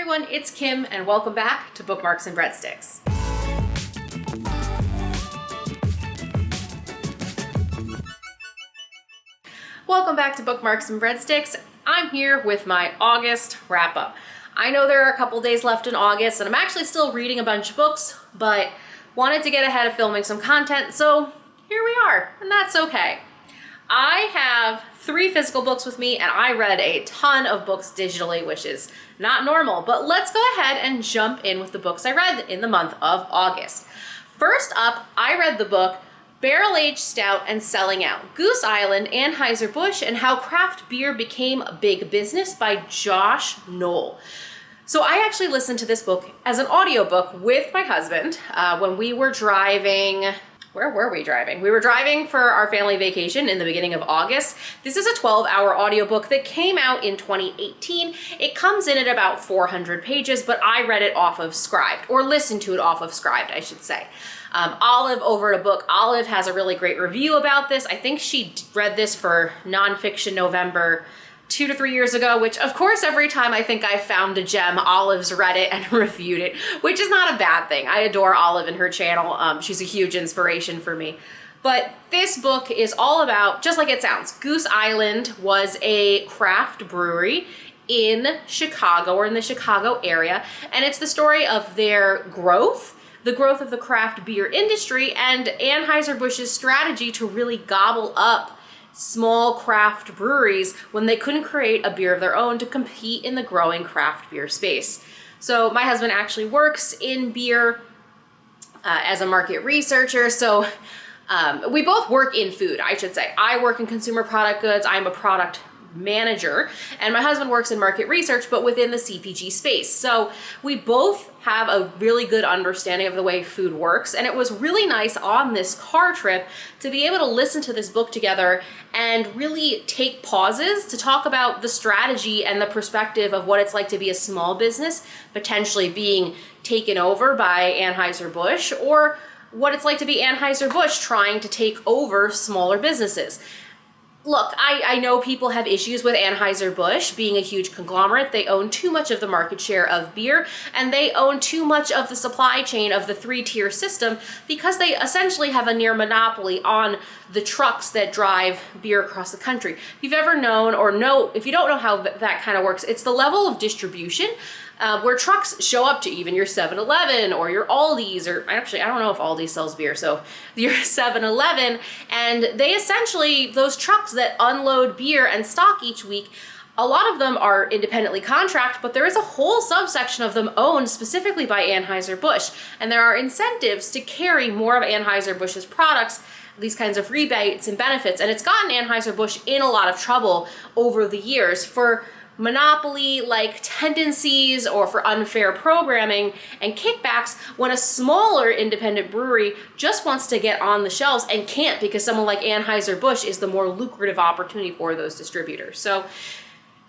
everyone, it's Kim and welcome back to Bookmarks and Breadsticks. Welcome back to Bookmarks and Breadsticks. I'm here with my August wrap-up. I know there are a couple days left in August and I'm actually still reading a bunch of books, but wanted to get ahead of filming some content, so here we are, and that's okay. I have 3 physical books with me and I read a ton of books digitally, which is not normal, but let's go ahead and jump in with the books I read in the month of August. First up, I read the book Barrel-Aged Stout and Selling Out, Goose Island, Anheuser-Busch, and How Craft Beer Became a Big Business by Josh Knoll. So I actually listened to this book as an audiobook with my husband when we were driving. Where were we driving? We were driving for our family vacation in the beginning of August. This is a 12-hour audiobook that came out in 2018. It comes in at about 400 pages, but I read it off of Scribd, or listened to it off of Scribd, I should say. Olive over at Book. Olive has a really great review about this. I think she read this for Nonfiction November 2 to 3 years ago, which of course every time I think I found a gem, Olive's read it and reviewed it, which is not a bad thing. I adore Olive and her channel. She's a huge inspiration for me. But this book is all about, just like it sounds, Goose Island was a craft brewery in Chicago, or in the Chicago area, and it's the story of their growth, the growth of the craft beer industry, and Anheuser-Busch's strategy to really gobble up small craft breweries when they couldn't create a beer of their own to compete in the growing craft beer space. So my husband actually works in beer as a market researcher. So we both work in food, I should say. I work in consumer product goods. I'm a product manager, and my husband works in market research, but within the CPG space. So we both have a really good understanding of the way food works, and it was really nice on this car trip to be able to listen to this book together and really take pauses to talk about the strategy and the perspective of what it's like to be a small business potentially being taken over by Anheuser-Busch, or what it's like to be Anheuser-Busch trying to take over smaller businesses. Look, I know people have issues with Anheuser-Busch being a huge conglomerate. They own too much of the market share of beer, and they own too much of the supply chain of the 3-tier system because they essentially have a near monopoly on the trucks that drive beer across the country. If you've ever known, or know, if you don't know how that kind of works, it's the level of distribution where trucks show up to even your 7-Eleven or your Aldi's, or actually, I don't know if Aldi sells beer, so your 7-Eleven, and they essentially, those trucks that unload beer and stock each week, a lot of them are independently contract, but there is a whole subsection of them owned specifically by Anheuser-Busch, and there are incentives to carry more of Anheuser-Busch's products, these kinds of rebates and benefits, and it's gotten Anheuser-Busch in a lot of trouble over the years for monopoly-like tendencies or for unfair programming and kickbacks when a smaller independent brewery just wants to get on the shelves and can't because someone like Anheuser-Busch is the more lucrative opportunity for those distributors. So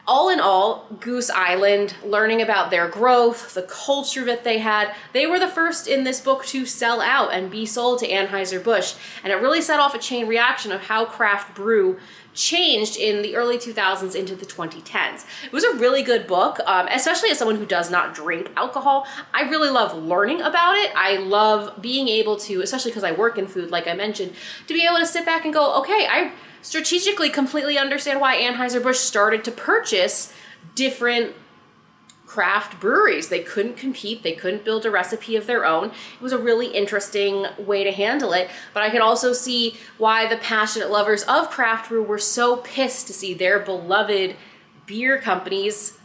all in all, Goose Island, learning about their growth, the culture that they had, they were the first in this book to sell out and be sold to Anheuser-Busch, and it really set off a chain reaction of how craft brew changed in the early 2000s into the 2010s. It was a really good book, especially as someone who does not drink alcohol. I really love learning about it. I love being able to, especially because I work in food, like I mentioned, to be able to sit back and go, okay, I strategically completely understand why Anheuser-Busch started to purchase different craft breweries. They couldn't compete. They couldn't build a recipe of their own. It was a really interesting way to handle it. But I could also see why the passionate lovers of craft brew were so pissed to see their beloved beer companies,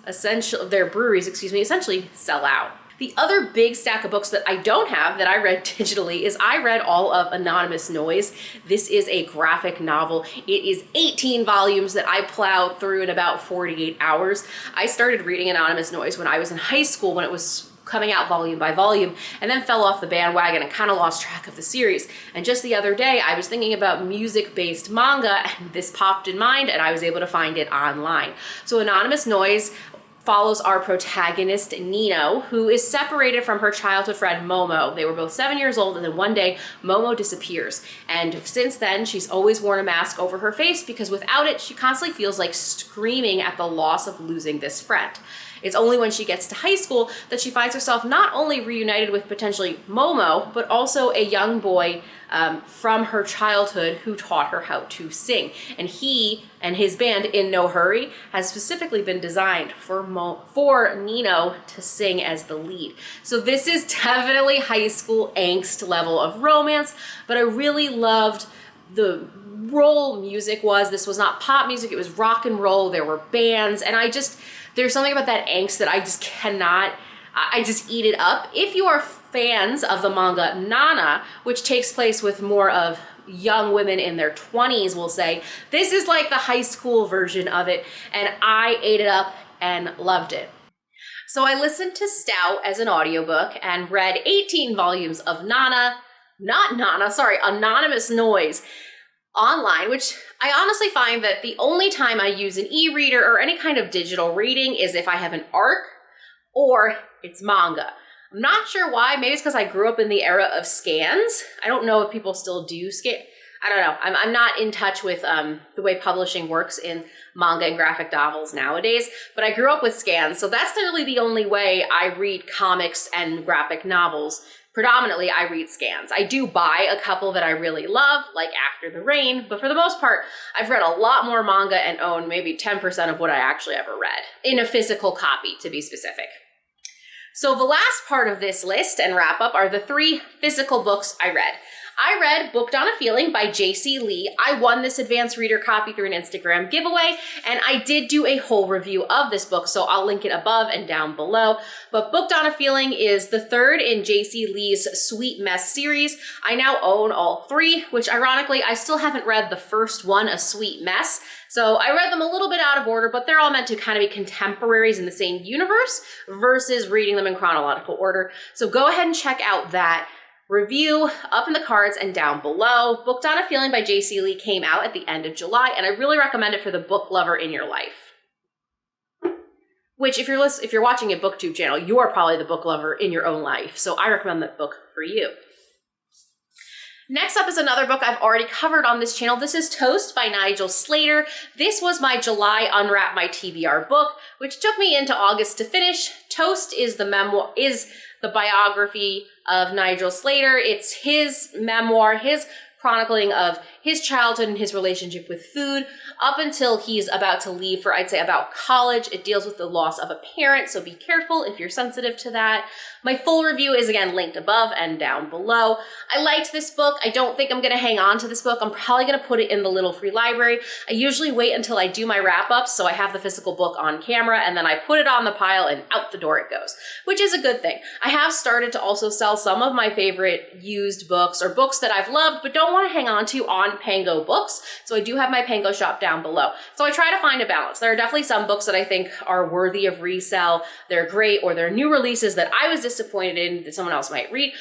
their breweries, essentially sell out. The other big stack of books that I don't have that I read digitally is I read all of Anonymous Noise. This is a graphic novel. It is 18 volumes that I plowed through in about 48 hours. I started reading Anonymous Noise when I was in high school, when it was coming out volume by volume, and then fell off the bandwagon and kind of lost track of the series. And just the other day, I was thinking about music-based manga, and this popped in mind, and I was able to find it online. So Anonymous Noise follows our protagonist, Nino, who is separated from her childhood friend, Momo. They were both 7 years old, and then one day, Momo disappears. And since then, she's always worn a mask over her face because without it, she constantly feels like screaming at the loss of losing this friend. It's only when she gets to high school that she finds herself not only reunited with potentially Momo, but also a young boy from her childhood who taught her how to sing. And he and his band, In No Hurry, has specifically been designed for Nino to sing as the lead. So this is definitely high school angst level of romance, but I really loved the role music was. This was not pop music, it was rock and roll, there were bands, and there's something about that angst that I just eat it up. If you are fans of the manga Nana, which takes place with more of young women in their 20s, we'll say, this is like the high school version of it, and I ate it up and loved it. So I listened to Stout as an audiobook and read 18 volumes of Anonymous Noise online, which I honestly find that the only time I use an e-reader or any kind of digital reading is if I have an ARC or it's manga. I'm not sure why. Maybe it's because I grew up in the era of scans. I don't know if people still do scan. I don't know. I'm not in touch with the way publishing works in manga and graphic novels nowadays, but I grew up with scans. So that's literally the only way I read comics and graphic novels. Predominantly, I read scans. I do buy a couple that I really love, like After the Rain, but for the most part, I've read a lot more manga and own maybe 10% of what I actually ever read, in a physical copy, to be specific. So the last part of this list and wrap up are the 3 physical books I read. I read Booked on a Feeling by J.C. Lee. I won this advanced reader copy through an Instagram giveaway, and I did do a whole review of this book, so I'll link it above and down below. But Booked on a Feeling is the 3rd in J.C. Lee's Sweet Mess series. I now own all 3, which ironically, I still haven't read the first one, A Sweet Mess. So I read them a little bit out of order, but they're all meant to kind of be contemporaries in the same universe versus reading them in chronological order. So go ahead and check out that review up in the cards and down below. Booked on a Feeling by J.C. Lee came out at the end of July, and I really recommend it for the book lover in your life. Which, if you're watching a Booktube channel, you are probably the book lover in your own life. So I recommend that book for you. Next up is another book I've already covered on this channel. This is Toast by Nigel Slater. This was my July Unwrap My TBR book, which took me into August to finish. Toast is the biography of Nigel Slater. It's his memoir, his chronicling of his childhood and his relationship with food up until he's about to leave for, I'd say, about college. It deals with the loss of a parent, so be careful if you're sensitive to that. My full review is, again, linked above and down below. I liked this book. I don't think I'm going to hang on to this book. I'm probably going to put it in the little free library. I usually wait until I do my wrap-ups, so I have the physical book on camera, and then I put it on the pile, and out the door it goes, which is a good thing. I have started to also sell some of my favorite used books or books that I've loved but don't want to hang on to on Pango Books, so I do have my Pango shop down below. So I try to find a balance. There are definitely some books that I think are worthy of resale. They're great, or they're new releases that I was disappointed in that someone else might read.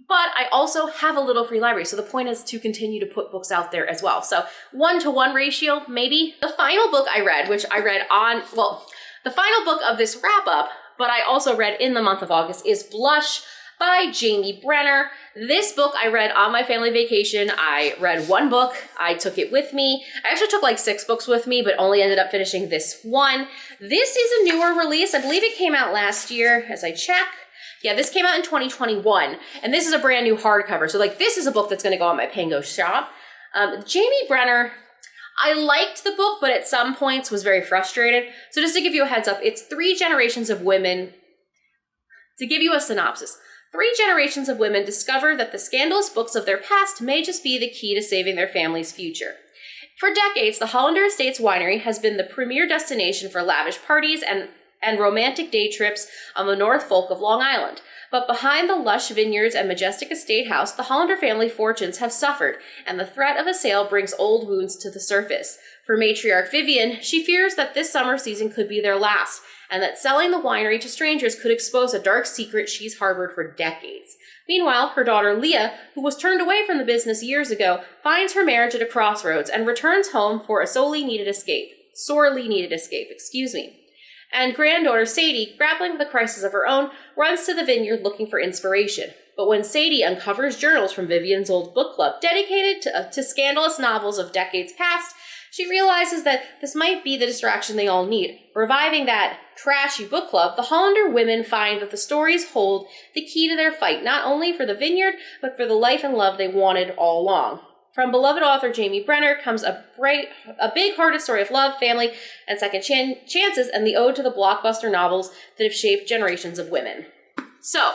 But I also have a little free library, so the point is to continue to put books out there as well. So 1-to-1 ratio, maybe. The final book I read, which I read the final book of this wrap-up, but I also read in the month of August, is Blush by Jamie Brenner. This book I read on my family vacation. I read one book, I took it with me. I actually took like 6 books with me, but only ended up finishing this one. This is a newer release. I believe it came out last year, as I check. Yeah, this came out in 2021, and this is a brand new hardcover. So like, this is a book that's gonna go on my Pango shop. Jamie Brenner, I liked the book, but at some points was very frustrated. So just to give you a heads up, it's 3 generations of women. To give you a synopsis, 3 generations of women discover that the scandalous books of their past may just be the key to saving their family's future. For decades, the Hollander Estates Winery has been the premier destination for lavish parties and romantic day trips on the North Fork of Long Island. But behind the lush vineyards and majestic estate house, the Hollander family fortunes have suffered, and the threat of a sale brings old wounds to the surface. For matriarch Vivian, she fears that this summer season could be their last, and that selling the winery to strangers could expose a dark secret she's harbored for decades. Meanwhile, her daughter Leah, who was turned away from the business years ago, finds her marriage at a crossroads and returns home for a sorely needed escape. And granddaughter Sadie, grappling with a crisis of her own, runs to the vineyard looking for inspiration. But when Sadie uncovers journals from Vivian's old book club dedicated to scandalous novels of decades past, She realizes that this might be the distraction they all need. Reviving that trashy book club, the Hollander women find that the stories hold the key to their fight, not only for the vineyard, but for the life and love they wanted all along. From beloved author Jamie Brenner comes a big-hearted story of love, family, and second chances, and the ode to the blockbuster novels that have shaped generations of women. So,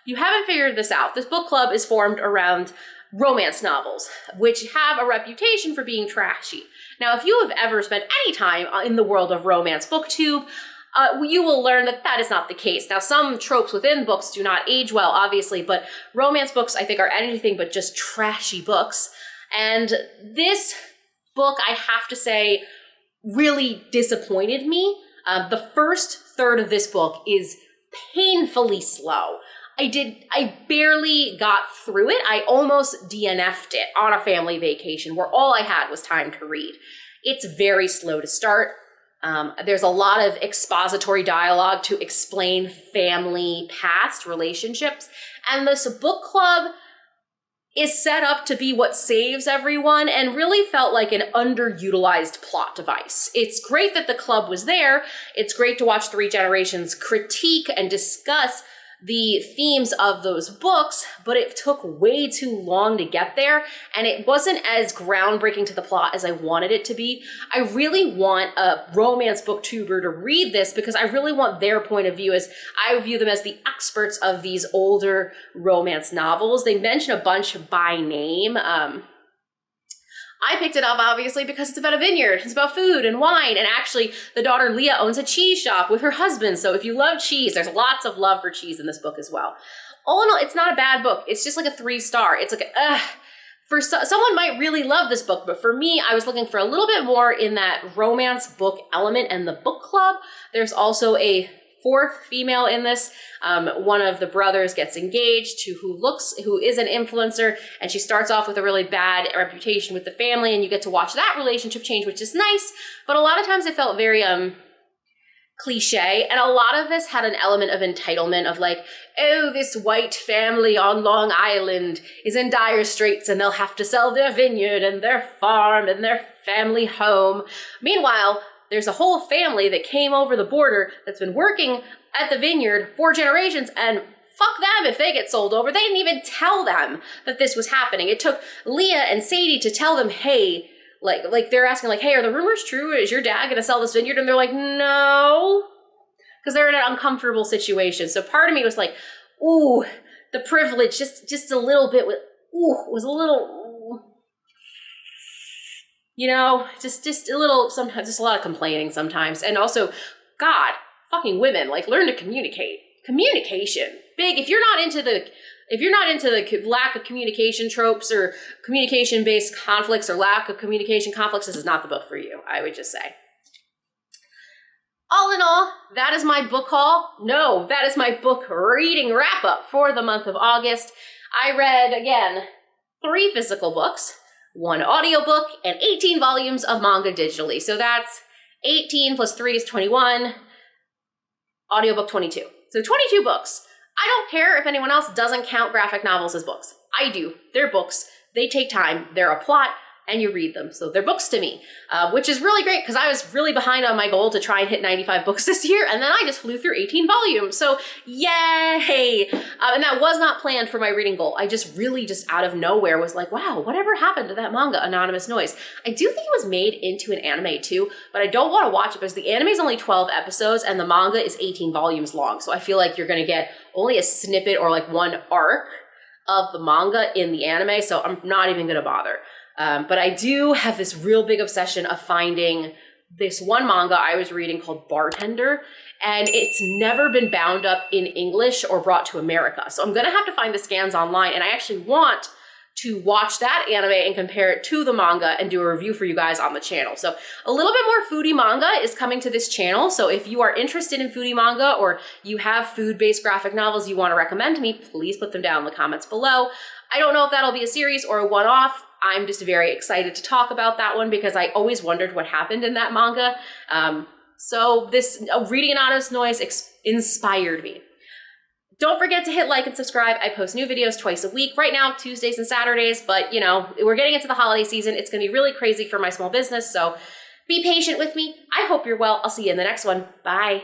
you haven't figured this out. This book club is formed around romance novels, which have a reputation for being trashy. Now, if you have ever spent any time in the world of romance Booktube, you will learn that that is not the case. Now, some tropes within books do not age well, obviously, but romance books, I think, are anything but just trashy books. And this book, I have to say, really disappointed me. The first third of this book is painfully slow. I barely got through it. I almost DNF'd it on a family vacation where all I had was time to read. It's very slow to start. There's a lot of expository dialogue to explain family past relationships. And this book club is set up to be what saves everyone and really felt like an underutilized plot device. It's great that the club was there. It's great to watch three generations critique and discuss the themes of those books, but it took way too long to get there, and it wasn't as groundbreaking to the plot as I wanted it to be. I really want a romance booktuber to read this because I really want their point of view, as I view them as the experts of these older romance novels. They mention a bunch by name. I picked it up, obviously, because it's about a vineyard. It's about food and wine. And actually, the daughter Leah owns a cheese shop with her husband. So if you love cheese, there's lots of love for cheese in this book as well. All in all, it's not a bad book. It's just like a 3-star. It's like, someone might really love this book, but for me, I was looking for a little bit more in that romance book element and the book club. There's also a fourth female in this. One of the brothers gets engaged to who is an influencer, and she starts off with a really bad reputation with the family, and you get to watch that relationship change, which is nice. But a lot of times it felt very cliche, and a lot of this had an element of entitlement of like, oh, this white family on Long Island is in dire straits and they'll have to sell their vineyard and their farm and their family home. Meanwhile, there's a whole family that came over the border that's been working at the vineyard for generations, and fuck them if they get sold over. They didn't even tell them that this was happening. It took Leah and Sadie to tell them, hey, like they're asking like, hey, are the rumors true? Is your dad gonna sell this vineyard? And they're like, no, because they're in an uncomfortable situation. So part of me was like, ooh, the privilege, just a little bit was a little, you know, just a little, sometimes, just a lot of complaining sometimes. And also, God, fucking women, like, learn to communicate. Communication. Big. If you're not into the lack of communication tropes or communication-based conflicts or lack of communication conflicts, this is not the book for you, I would just say. All in all, that is my book haul. No, that is my book reading wrap-up for the month of August. I read, again, 3 physical books, 1 audiobook, and 18 volumes of manga digitally. So that's 18 plus 3 is 21, audiobook 22. So 22 books. I don't care if anyone else doesn't count graphic novels as books. I do. They're books. They take time. They're a plot, and you read them. So they're books to me, which is really great because I was really behind on my goal to try and hit 95 books this year, and then I just flew through 18 volumes. So yay! And that was not planned for my reading goal. I just really out of nowhere was like, wow, whatever happened to that manga, Anonymous Noise? I do think it was made into an anime too, but I don't want to watch it because the anime is only 12 episodes and the manga is 18 volumes long. So I feel like you're going to get only a snippet or like one arc of the manga in the anime, so I'm not even going to bother. But I do have this real big obsession of finding this one manga I was reading called Bartender, and it's never been bound up in English or brought to America. So I'm gonna have to find the scans online, and I actually want to watch that anime and compare it to the manga and do a review for you guys on the channel. So a little bit more foodie manga is coming to this channel. So if you are interested in foodie manga or you have food-based graphic novels you want to recommend to me, please put them down in the comments below. I don't know if that'll be a series or a one-off. I'm just very excited to talk about that one because I always wondered what happened in that manga. So this reading Anonymous Noise inspired me. Don't forget to hit like and subscribe. I post new videos twice a week. Right now, Tuesdays and Saturdays, but you know, we're getting into the holiday season. It's gonna be really crazy for my small business, so be patient with me. I hope you're well. I'll see you in the next one. Bye.